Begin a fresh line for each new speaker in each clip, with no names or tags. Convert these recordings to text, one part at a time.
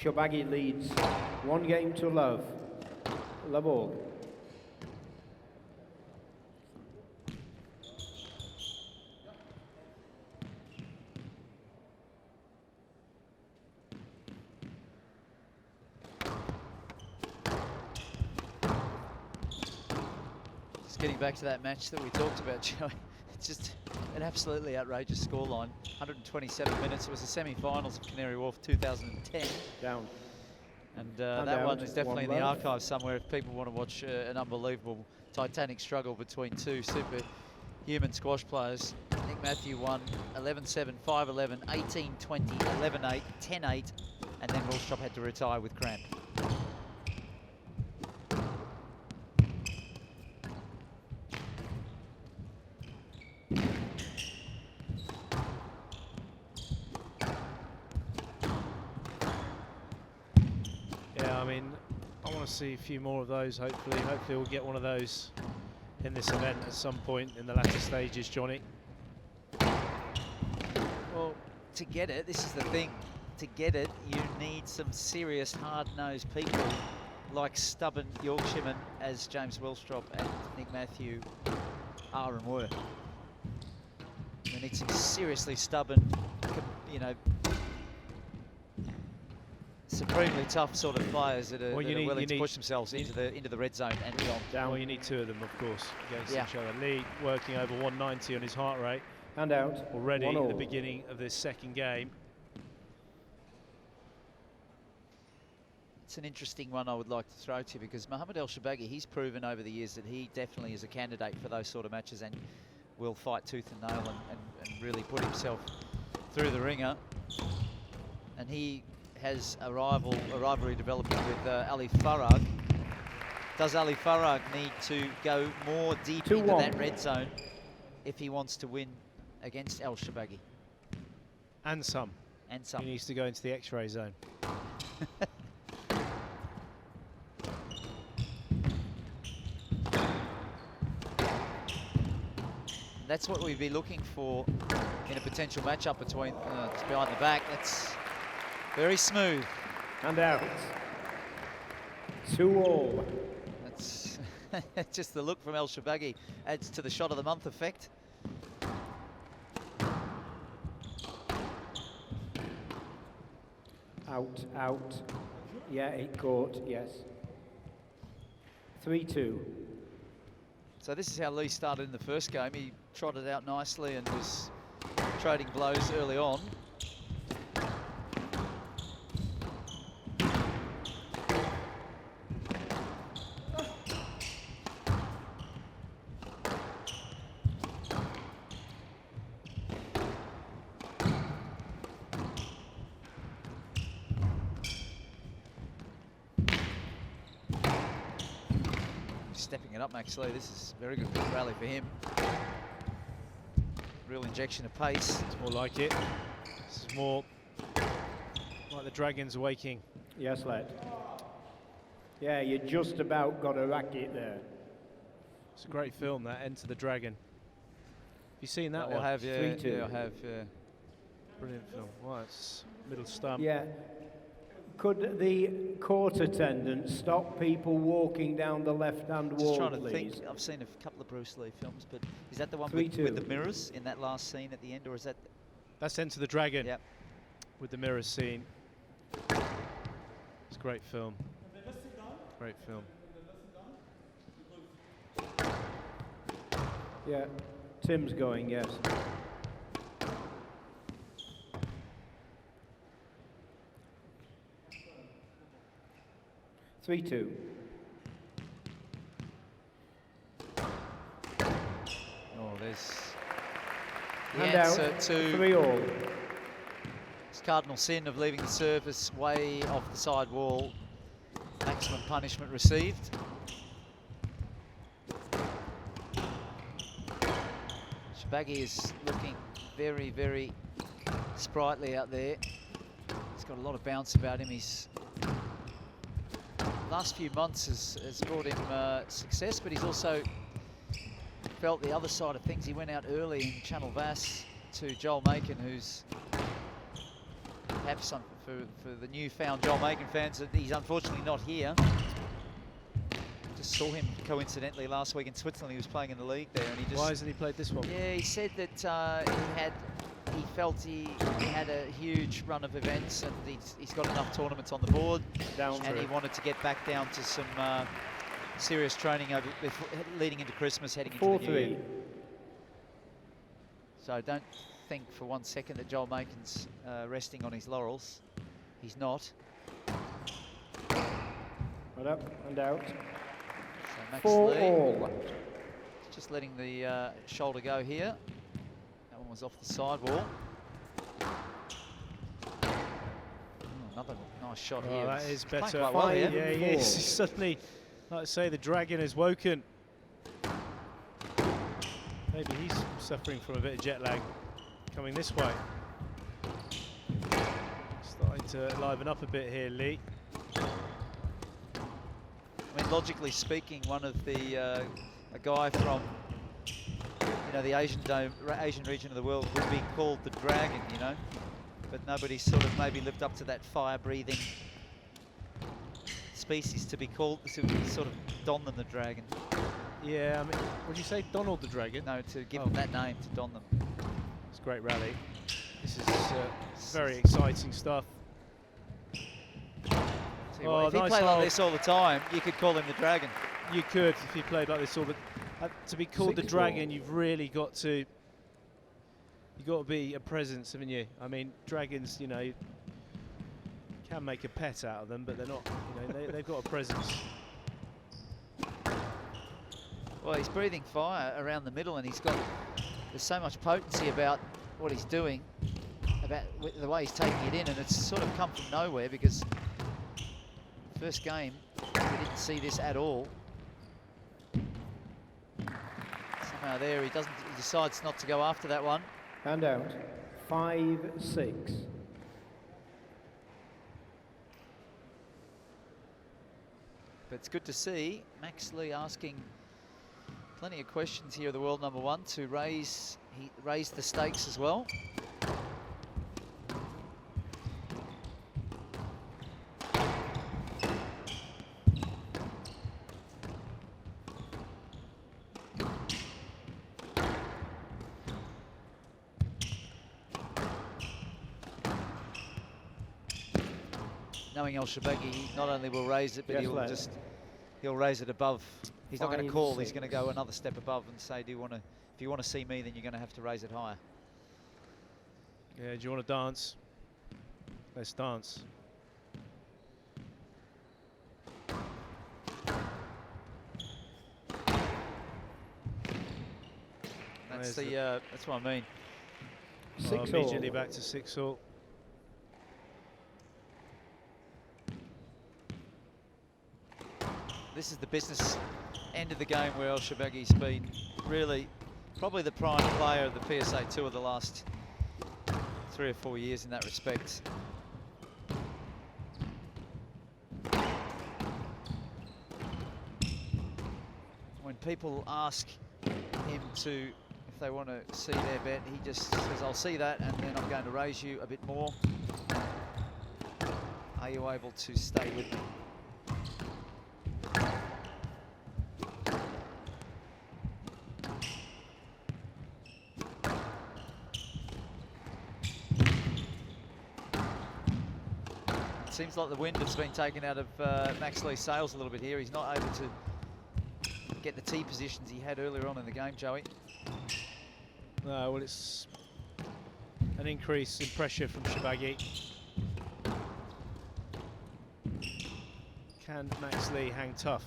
El.Shorbagy leads 1 game to love. Love all.
Just getting back to that match that we talked about, Joey. It's just an absolutely outrageous scoreline. 127 minutes. It was the semi-finals of Canary Wharf 2010.
Down.
And that one is definitely in the archives somewhere if people want to watch an unbelievable titanic struggle between two superhuman squash players. Nick Matthew won 11-7, 5-11, 18-20, 11-8, 10-8, and then Wilstrop had to retire with cramp.
I mean, I want to see a few more of those, hopefully. Hopefully we'll get one of those in this event at some point in the latter stages, Johnny.
Well, to get it, this is the thing. To get it, you need some serious hard-nosed people like stubborn Yorkshiremen as James Wilstrop and Nick Matthew are and were. You need some seriously stubborn, you know, supremely tough sort of players that are, willing to push themselves into the red zone and beyond.
Well, you need 2 of them, of course, against each other. Lee working over 190 on his heart rate.
And out.
Already at the beginning of this second game.
It's an interesting one I would like to throw to you because Mo.ElShorbagy, he's proven over the years that he definitely is a candidate for those sort of matches and will fight tooth and nail and really put himself through the ringer. And he has a rivalry developing with Ali Farag. Does Ali Farag need to go more deep into that red zone if he wants to win against El.Shorbagy?
And some.
And some.
He needs to go into the X-ray zone.
That's what we'd be looking for in a potential matchup between behind the back. That's very smooth.
And out. 2-all.
That's just the look from El.Shorbagy adds to the shot of the month effect.
Out, out. Yeah, it caught, yes. 3-2.
So this is how Lee started in the first game. He trotted out nicely and was trading blows early on. Stepping it up, Max Lee. This is a very good rally for him. Real injection of pace.
It's more like it. This is more like the Dragons waking.
Yes, lad. Yeah, you just about got a racket there.
It's a great film, that Enter the Dragon. Have you seen that one?
I have, yeah.
3-2.
Yeah, I have, yeah.
Brilliant film. Well, it's middle stump.
Yeah. Could the court attendant stop people walking down the left-hand wall,
Just trying to
please?
think. I've seen a couple of Bruce Lee films, but is that the one
3-2.
with the mirrors in that last scene at the end, or is that?
That's Enter the Dragon.
Yep.
With the mirror scene. It's a great film. Great film.
Yeah, Tim's going, yes. Three, 2.
Oh, there's the
And
answer
out.
to
3-all.
this cardinal sin of leaving the surface way off the side wall. Maximum punishment received. El.Shorbagy is looking very, very sprightly out there. He's got a lot of bounce about him. He's last few months has brought him success, but he's also felt the other side of things. He went out early in Channel Vass to Joel Macon, who's perhaps for the newfound Joel Makin fans that he's unfortunately not here. Just saw him coincidentally last week in Switzerland. He was playing in the league there, and he just...
Why hasn't he played this one?
Yeah, he said that he felt he had a huge run of events, and he's got enough tournaments on the board, and he wanted to get back down to some serious training leading into Christmas, heading into the new year. So don't think for 1 second that Joel Makin's resting on his laurels. He's not.
Right up and out.
So Max
4
Lee
all.
just letting the shoulder go here. That one was off the sidewall. Another nice shot here.
That is
He's playing
better.
quite well here.
Yeah, he is. He's suddenly, like I say, the dragon is woken. Maybe he's suffering from a bit of jet lag coming this way. Starting to liven up a bit here, Lee.
I mean, logically speaking, one of the a guy from the Asian region of the world would be called the Dragon, but nobody sort of maybe lived up to that fire-breathing species to be called, to sort of don them the Dragon.
Yeah, I mean, would you say Donald the Dragon?
No, to give them that name, to don them.
It's a great rally. This is very exciting stuff.
Well, if he played like this all the time, you could call him the Dragon.
You could, if he played like this all the to be called the Dragon, you've really got to be a presence, haven't you? I mean, dragons, you can make a pet out of them, but they're not, they've got a presence.
Well, he's breathing fire around the middle, and there's so much potency about what he's doing, about the way he's taking it in, and it's sort of come from nowhere, because first game, we didn't see this at all. Somehow there, he decides not to go after that one.
And out. 5-6.
But it's good to see Max Lee asking plenty of questions here of the world number one to raise the stakes as well. Knowing El-Shorbagy, he not only will raise it, but he'll raise it above. He's not going to call. He's going to go another step above and say, if you want to see me, then you're going to have to raise it higher.
Yeah, do you want to dance? Let's dance.
That's what I mean.
Immediately back to 6-all.
This is the business end of the game where El-Shorbagy's been really probably the prime player of the PSA Tour the last 3 or 4 years in that respect. When people ask him if they want to see their bet, he just says, I'll see that, and then I'm going to raise you a bit more. Are you able to stay with me? Seems like the wind has been taken out of Max Lee's sails a little bit here. He's not able to get the tee positions he had earlier on in the game, Joey.
No, well, it's an increase in pressure from Shorbagy. Can Max Lee hang tough?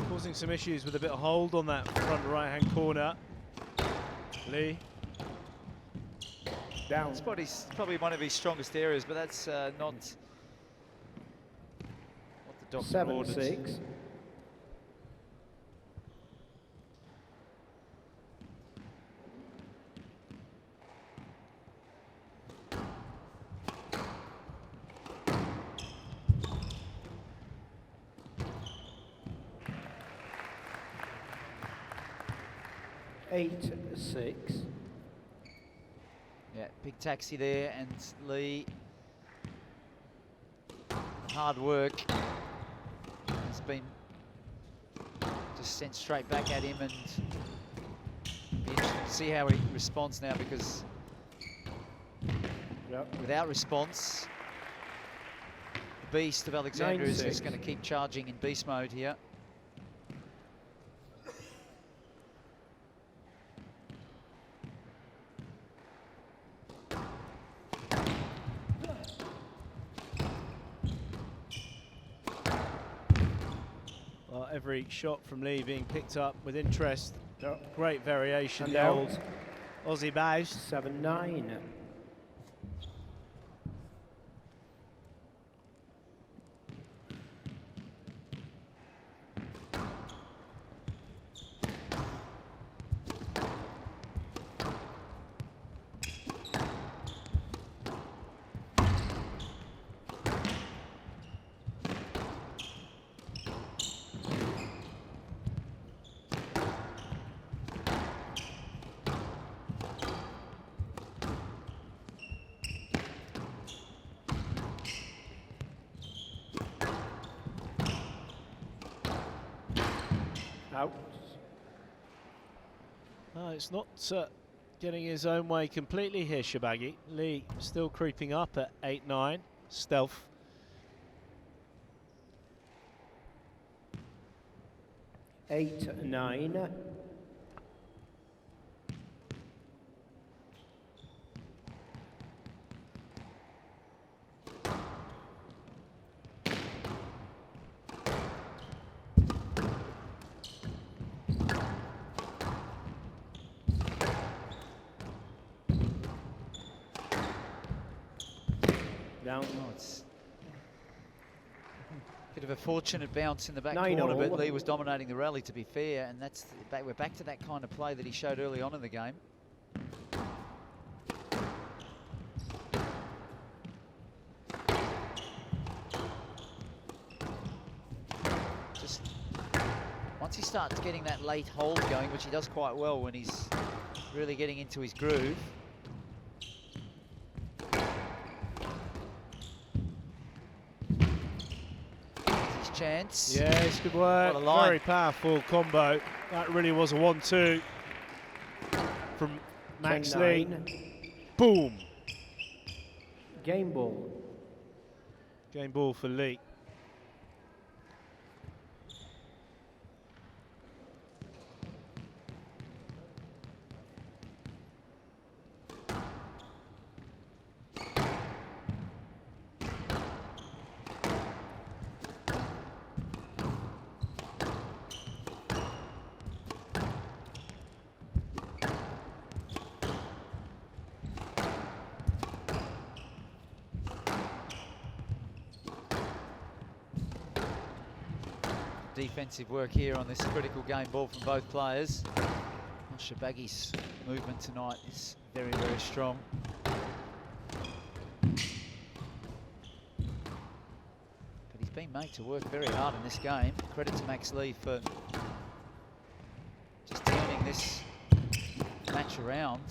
Causing some issues with a bit of hold on that front right-hand corner. Lee.
Down.
It's probably one of his strongest areas, but that's not what the doctor ordered.
7-6. 8-6.
Yeah, big taxi there, and Lee, hard work, has been just sent straight back at him, and be interesting to see how he responds now, because without response, the beast of Alexandria is just going to keep charging in beast mode here.
Well, every shot from Lee being picked up with interest.
Yep.
Great variation.
And
The
out.
old Aussie bows.
7-9. Out.
No, it's not getting his own way completely here, Shorbagy. Lee still creeping up at 8-9. Stealth.
Eight, 9. Down.
Oh, it's a bit of a fortunate bounce in the back
9-all.
corner, but Lee was dominating the rally, to be fair, and we're back to that kind of play that he showed early on in the game. Just once he starts getting that late hold going, which he does quite well when he's really getting into his groove. Chance.
Yes, good work.
What a line.
Very powerful combo. That really was a 1-2 from Max Lee.
10-9.
Boom.
Game ball.
Game ball for Lee.
Defensive work here on this critical game ball from both players. El-Shorbagy's movement tonight is very, very strong. But he's been made to work very hard in this game. Credit to Max Lee for just turning this match around.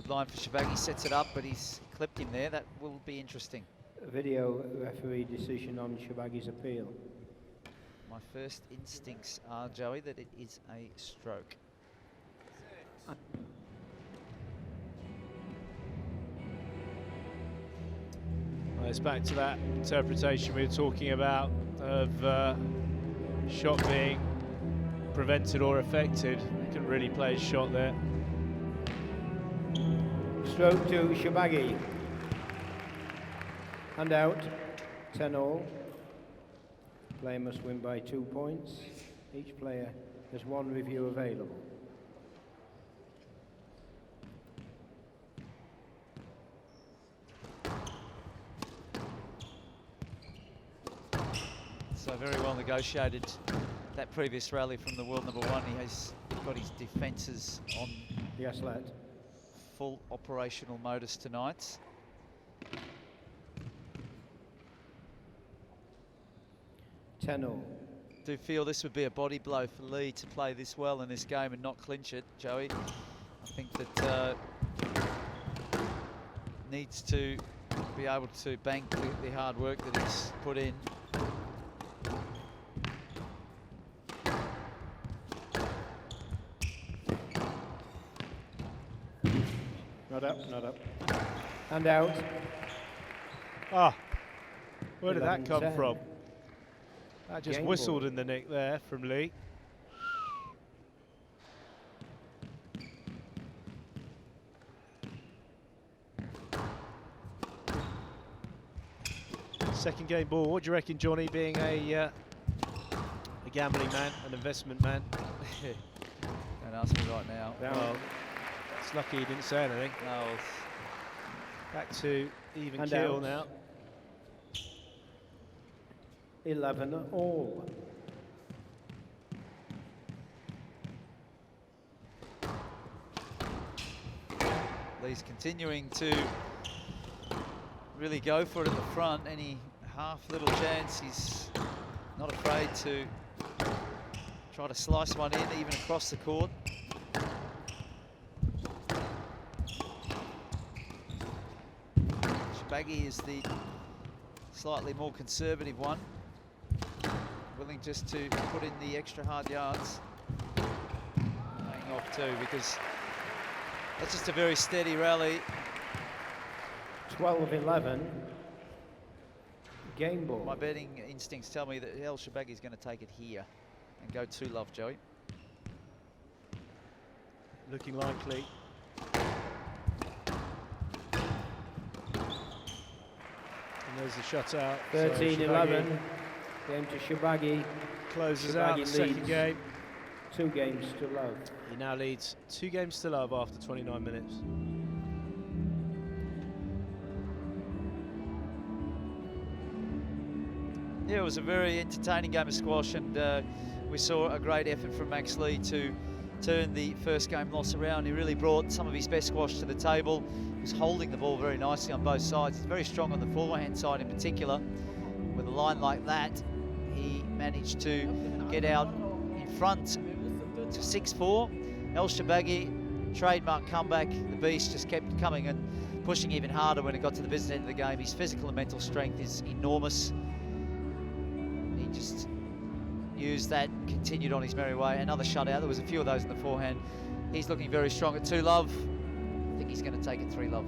Line for Shorbagy, sets it up, but he's clipped him there. That will be interesting.
Video referee decision on Shorbagy's appeal.
My first instincts are, Joey, that it is a stroke.
Well, it's back to that interpretation we were talking about of shot being prevented or affected. He couldn't really play his shot there.
Stroke to Shorbagy. And out. 10-all. Player must win by 2 points. Each player has 1 review available.
So very well negotiated that previous rally from the world number 1. He has got his defences on
Yes, lad.
full operational modus tonight.
Ten-all.
Do feel this would be a body blow for Lee to play this well in this game and not clinch it, Joey. I think that needs to be able to bank the hard work that he's put in.
Not up, not up. And out.
Ah, where did that come
11-10.
from? That just
Game
whistled
ball.
in the nick there from Lee. Second game ball. What do you reckon, Johnny, being a gambling man, an investment man?
Don't ask me right now.
Down.
Well, it's lucky he didn't say anything.
No,
Back to even
And
keel
out.
now.
11-all.
Lee's continuing to really go for it at the front. Any half little chance, he's not afraid to try to slice one in, even across the court. Shorbagy is the slightly more conservative one, willing just to put in the extra hard yards. Laying off too, because that's just a very steady rally.
12-11. Game ball.
My betting instincts tell me that El-Shorbagy is going to take it here and go 2-love, Joey.
Looking likely. And there's the shutout. So
13-11.
Shorbagy
Game to Shorbagy.
closes out the
Shorbagy
second
leads.
game.
2 games to love.
He now leads 2 games to love after 29 minutes.
Yeah, it was a very entertaining game of squash, and we saw a great effort from Max Lee to turn the first game loss around. He really brought some of his best squash to the table. He was holding the ball very nicely on both sides. He's very strong on the forehand side in particular. With a line like that, he managed to get out in front to 6-4. El-Shorbagy, trademark comeback. The beast just kept coming and pushing even harder when it got to the business end of the game. His physical and mental strength is enormous. He just used that and continued on his merry way. Another shutout. There was a few of those in the forehand. He's looking very strong at 2-love. I think he's going to take it 3-love.